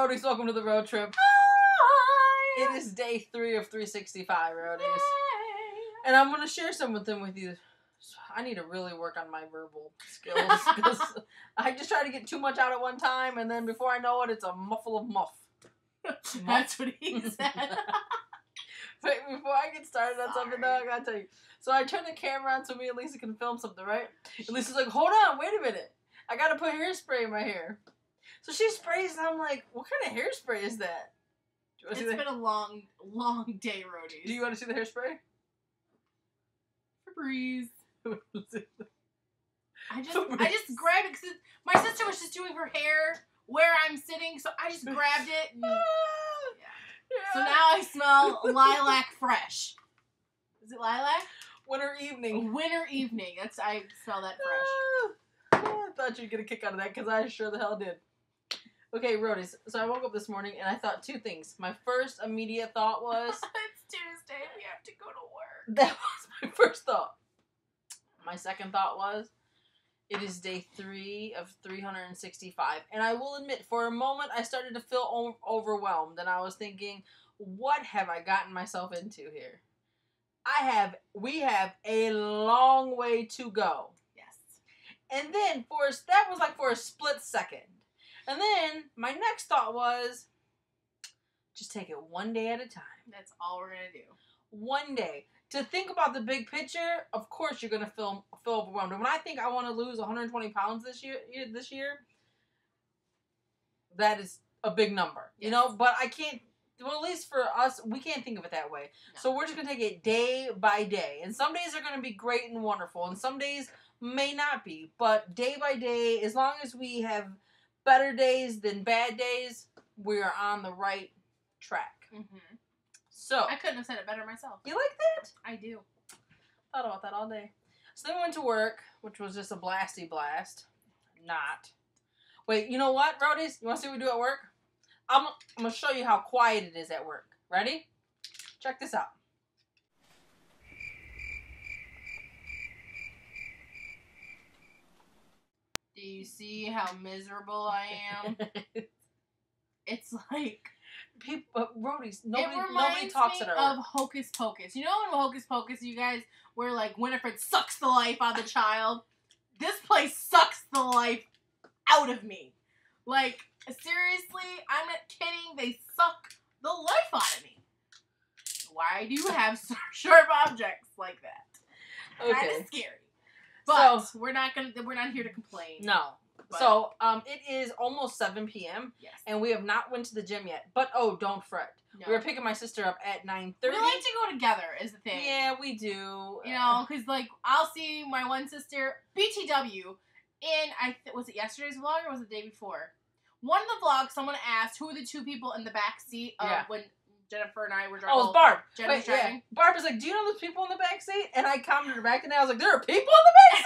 Roadies, welcome to the road trip. Hi. It is day 3 of 365, Roadies. Yay. And I'm going to share some of them with you. I need to really work on my verbal skills, because I just try to get too much out at one time, and then before I know it, it's a muffle of muff. That's what he said. But before I get started on something, though, I gotta tell you. So I turned the camera on so me and Lisa can film something, right? And Lisa's like, hold on, wait a minute. I gotta put hairspray in my hair. So she sprays, and I'm like, what kind of hairspray is that? It's been a long, long day, Roadies. Do you want to see the hairspray? Febreze. I just grabbed it because my sister was just doing her hair where I'm sitting, so I just grabbed it. And, yeah. So now I smell lilac fresh. Is it lilac? Winter evening. Winter evening. I smell that fresh. I thought you'd get a kick out of that, because I sure the hell did. Okay, Roadies. So I woke up this morning and I thought two things. My first immediate thought was... It's Tuesday. We have to go to work. That was my first thought. My second thought was, it is day 3 of 365. And I will admit, for a moment, I started to feel overwhelmed. And I was thinking, what have I gotten myself into here? We have a long way to go. Yes. And then, that was like for a split second. And then, my next thought was, just take it one day at a time. That's all we're going to do. One day. To think about the big picture, of course you're going to feel overwhelmed. And when I think I want to lose 120 pounds this year, that is a big number. Yes. You know, but I can't, well, at least for us, we can't think of it that way. No. So we're just going to take it day by day. And some days are going to be great and wonderful, and some days may not be. But day by day, as long as we have better days than bad days, we are on the right track. Mm-hmm. So I couldn't have said it better myself. You like that? I do. Thought about that all day. So then we went to work, which was just a blasty blast. Not. Wait, you know what, Roadies? You want to see what we do at work? I'm going to show you how quiet it is at work. Ready? Check this out. Do you see how miserable I am? It's like... Roadies, nobody talks at our work. Of Hocus Pocus. You know in Hocus Pocus, you guys, where like Winifred sucks the life out of the child? This place sucks the life out of me. Like, seriously, I'm not kidding. They suck the life out of me. Why do you have sharp objects like that? Okay. Kind of scary. But so, we're not here to complain. No. But. So, it is almost 7 p.m. Yes. And we have not went to the gym yet. But, don't fret. No. We were picking my sister up at 9:30. We like to go together, is the thing. Yeah, we do. You know, because, like, I'll see my one sister, BTW, in, was it yesterday's vlog or was it the day before? One of the vlogs, someone asked who are the two people in the back seat of when Jennifer and I were driving. Oh, it was Barb. Jennifer was driving. Yeah. Barb was like, do you know those people in the back seat? And I commented back, and I was like, there are people in the back seat?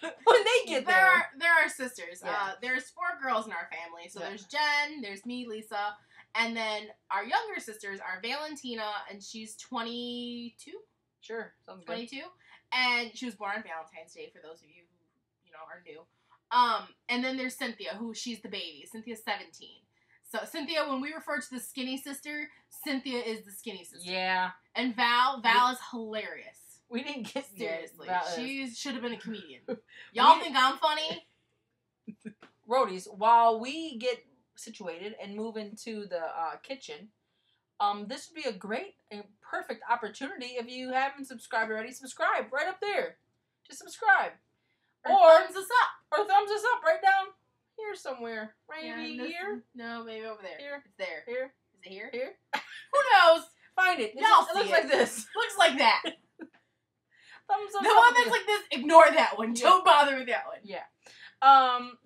When they get there. There are sisters. Yeah. There's 4 girls in our family. So there's Jen, there's me, Lisa, and then our younger sisters are Valentina, and she's 22? Sure, sounds 22. Good. And she was born on Valentine's Day, for those of you who, are new. And then there's Cynthia, she's the baby. Cynthia's 17. So Cynthia, when we refer to the skinny sister, Cynthia is the skinny sister. Yeah. And Val is hilarious. We didn't get seriously. She should have been a comedian. Y'all think I'm funny? Roadies, while we get situated and move into the kitchen, this would be a great and perfect opportunity. If you haven't subscribed already, subscribe right up there. Just subscribe. Or thumbs us up. Or thumbs us up right down here somewhere. Maybe here? No, maybe over there. Here. It's there. Here. Is it here? Here. Who knows? Find it. Y'all it looks like this. Looks like that. Thumbs up. The one that's like this, ignore that one. Yeah. Don't bother with that one. Yeah.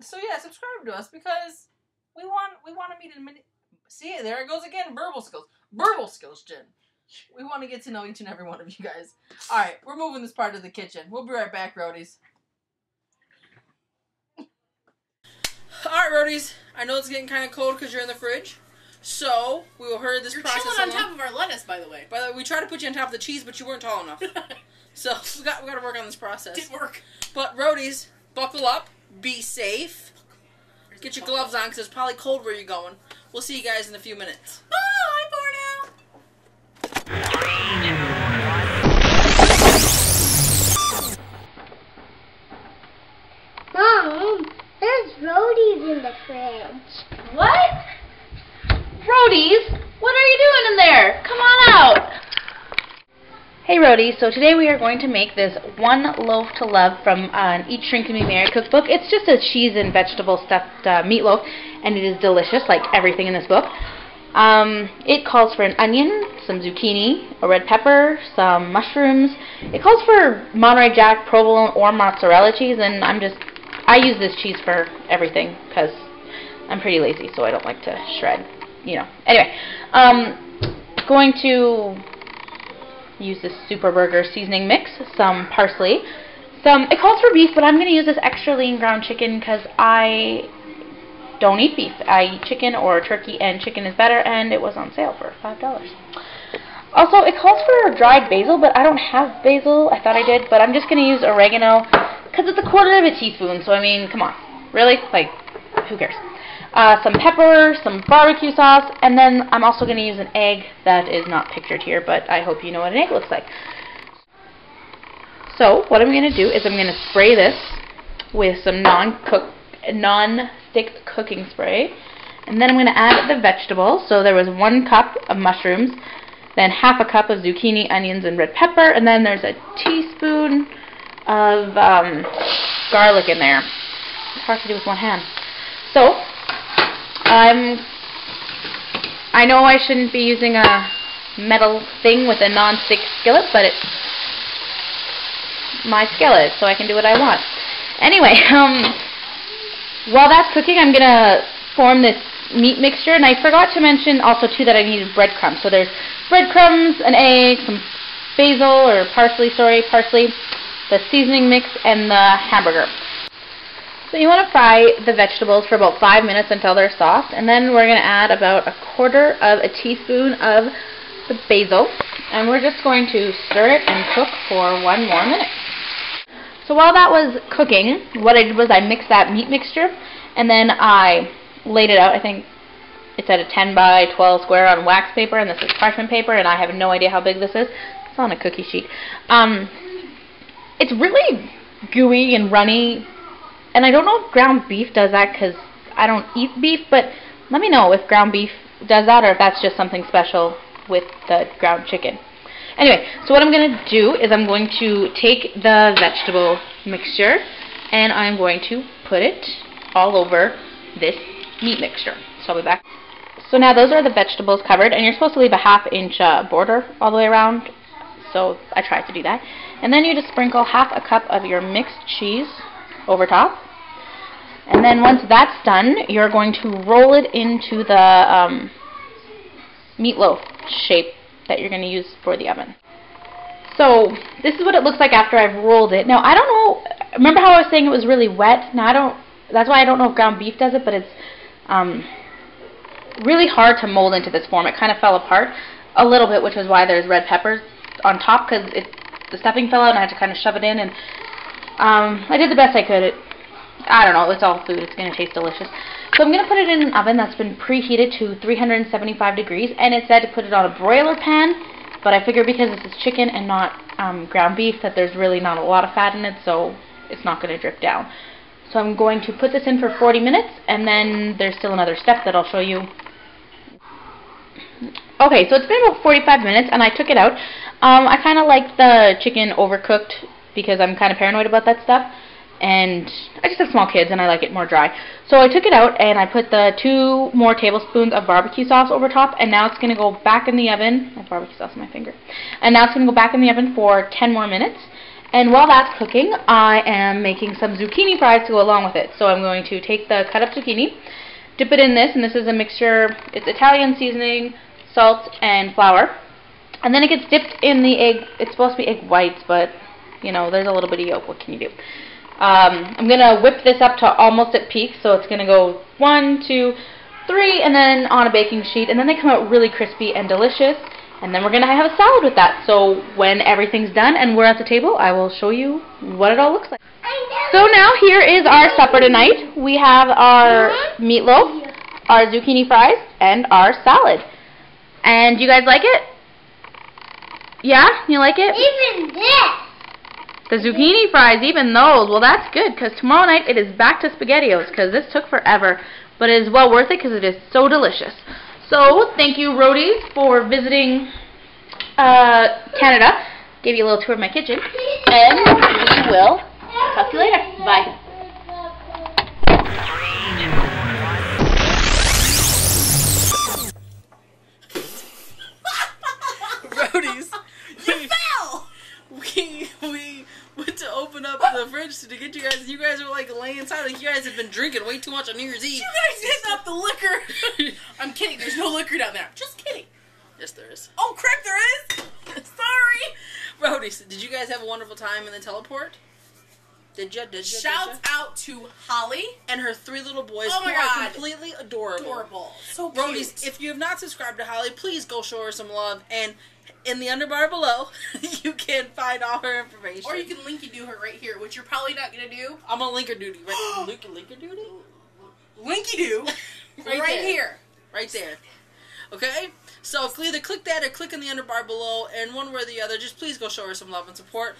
So yeah, subscribe to us because we want to meet in a minute. See, there it goes again. Verbal skills, Jen. We want to get to know each and every one of you guys. All right, we're moving this part of the kitchen. We'll be right back, Roadies. All right, Roadies. I know it's getting kind of cold because you're in the fridge. So, we will hurry this process along. You're chilling on top of our lettuce, by the way. By the way, we tried to put you on top of the cheese, but you weren't tall enough. So, we got to work on this process. Didn't work. But, Roadies, buckle up. Be safe. Get your gloves on because it's probably cold where you're going. We'll see you guys in a few minutes. Bye for now. Mom, there's roadies in the fridge. What? Roadies? What are you doing in there? Come on out. Hey Roadies, so today we are going to make this One Loaf to Love from an Eat, Shrink, and Be Merry cookbook. It's just a cheese and vegetable stuffed meatloaf, and it is delicious, like everything in this book. It calls for an onion, some zucchini, a red pepper, some mushrooms. It calls for Monterey Jack, provolone, or mozzarella cheese, and I use this cheese for everything because I'm pretty lazy, so I don't like to shred, you know. Anyway, going to use this Super Burger seasoning mix, some parsley, it calls for beef, but I'm going to use this extra lean ground chicken because I don't eat beef. I eat chicken or turkey, and chicken is better, and it was on sale for $5. Also, it calls for dried basil, but I don't have basil. I thought I did, but I'm just going to use oregano because it's 1/4 of a teaspoon, so I mean, come on. Really? Like, who cares? Some pepper, some barbecue sauce, and then I'm also going to use an egg that is not pictured here, but I hope you know what an egg looks like. So, what I'm going to do is I'm going to spray this with some non-stick cooking spray, and then I'm going to add the vegetables. So there was 1 cup of mushrooms, then 1/2 cup of zucchini, onions, and red pepper, and then there's a teaspoon of garlic in there. It's hard to do with one hand. So, I know I shouldn't be using a metal thing with a non-stick skillet, but it's my skillet, so I can do what I want. Anyway, while that's cooking, I'm going to form this meat mixture, and I forgot to mention also, too, that I needed breadcrumbs. So there's breadcrumbs, an egg, some basil, or parsley, the seasoning mix, and the hamburger. So you want to fry the vegetables for about 5 minutes until they're soft, and then we're going to add about 1/4 of a teaspoon of the basil, and we're just going to stir it and cook for 1 more minute. So while that was cooking, what I did was I mixed that meat mixture, and then I laid it out. I think it's at a 10 by 12 square on wax paper, and this is parchment paper, and I have no idea how big this is. It's on a cookie sheet. It's really gooey and runny, and I don't know if ground beef does that because I don't eat beef, but let me know if ground beef does that or if that's just something special with the ground chicken. Anyway, so what I'm going to do is I'm going to take the vegetable mixture and I'm going to put it all over this meat mixture. So I'll be back. So now those are the vegetables covered, and you're supposed to leave a 1/2 inch border all the way around, so I tried to do that. And then you just sprinkle 1/2 cup of your mixed cheese over top. And then once that's done, you're going to roll it into the meatloaf shape that you're going to use for the oven. So this is what it looks like after I've rolled it. Now I don't know, remember how I was saying it was really wet? Now that's why I don't know if ground beef does it, but it's really hard to mold into this form. It kind of fell apart a little bit, which is why there's red peppers on top, because the stuffing fell out and I had to kind of shove it in, and I did the best I could. I don't know, it's all food, it's going to taste delicious. So I'm going to put it in an oven that's been preheated to 375 degrees, and it said to put it on a broiler pan, but I figure because this is chicken and not ground beef that there's really not a lot of fat in it, so it's not going to drip down. So I'm going to put this in for 40 minutes, and then there's still another step that I'll show you. Okay, so it's been about 45 minutes, and I took it out. I kind of like the chicken overcooked because I'm kind of paranoid about that stuff. And I just have small kids and I like it more dry. So I took it out and I put the 2 more tablespoons of barbecue sauce over top, and now it's going to go back in the oven. I have barbecue sauce on my finger. And now it's going to go back in the oven for 10 more minutes. And while that's cooking, I am making some zucchini fries to go along with it. So I'm going to take the cut up zucchini, dip it in this, and this is a mixture. It's Italian seasoning, salt, and flour. And then it gets dipped in the egg. It's supposed to be egg whites, but, you know, there's a little bit of yolk. What can you do? I'm going to whip this up to almost at peak, so it's going to go 1, 2, 3, and then on a baking sheet, and then they come out really crispy and delicious, and then we're going to have a salad with that. So when everything's done and we're at the table, I will show you what it all looks like. So now here is our supper tonight. We have our meatloaf, our zucchini fries, and our salad. And you guys like it? Yeah? You like it? Even this. The zucchini fries, even those. Well, that's good, because tomorrow night it is back to SpaghettiOs, because this took forever. But it is well worth it, because it is so delicious. So, thank you, Roadies, for visiting Canada. Gave you a little tour of my kitchen. And we will talk to you later. Bye. Roadies. You fell! We went to open up the fridge to get you guys, and you guys were like laying inside like you guys had been drinking way too much on New Year's Eve. You guys hitting up the liquor. I'm kidding. There's no liquor down there. Just kidding. Yes, there is. Oh, crap, there is? Sorry. Roadies, did you guys have a wonderful time in the teleport? Did you? Shouts out to Holly and her 3 little boys Oh my who are God. completely adorable. Adorable. So cute. Roadies, if you have not subscribed to Holly, please go show her some love. And in the underbar below, you can find all her information. Or you can linky do her right here, which you're probably not going to do. I'm on linker duty. Right? linker duty? Linky do. right there. here. Right there. Okay? So either click that or click in the underbar below, and one way or the other, just please go show her some love and support.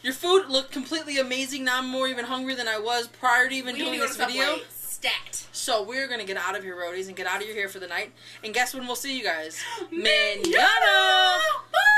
Your food looked completely amazing. Now I'm more even hungry than I was prior to even doing this video. Stat. So we're going to get out of here, Roadies, and get out of your hair for the night. And guess when we'll see you guys? Manana! Bye!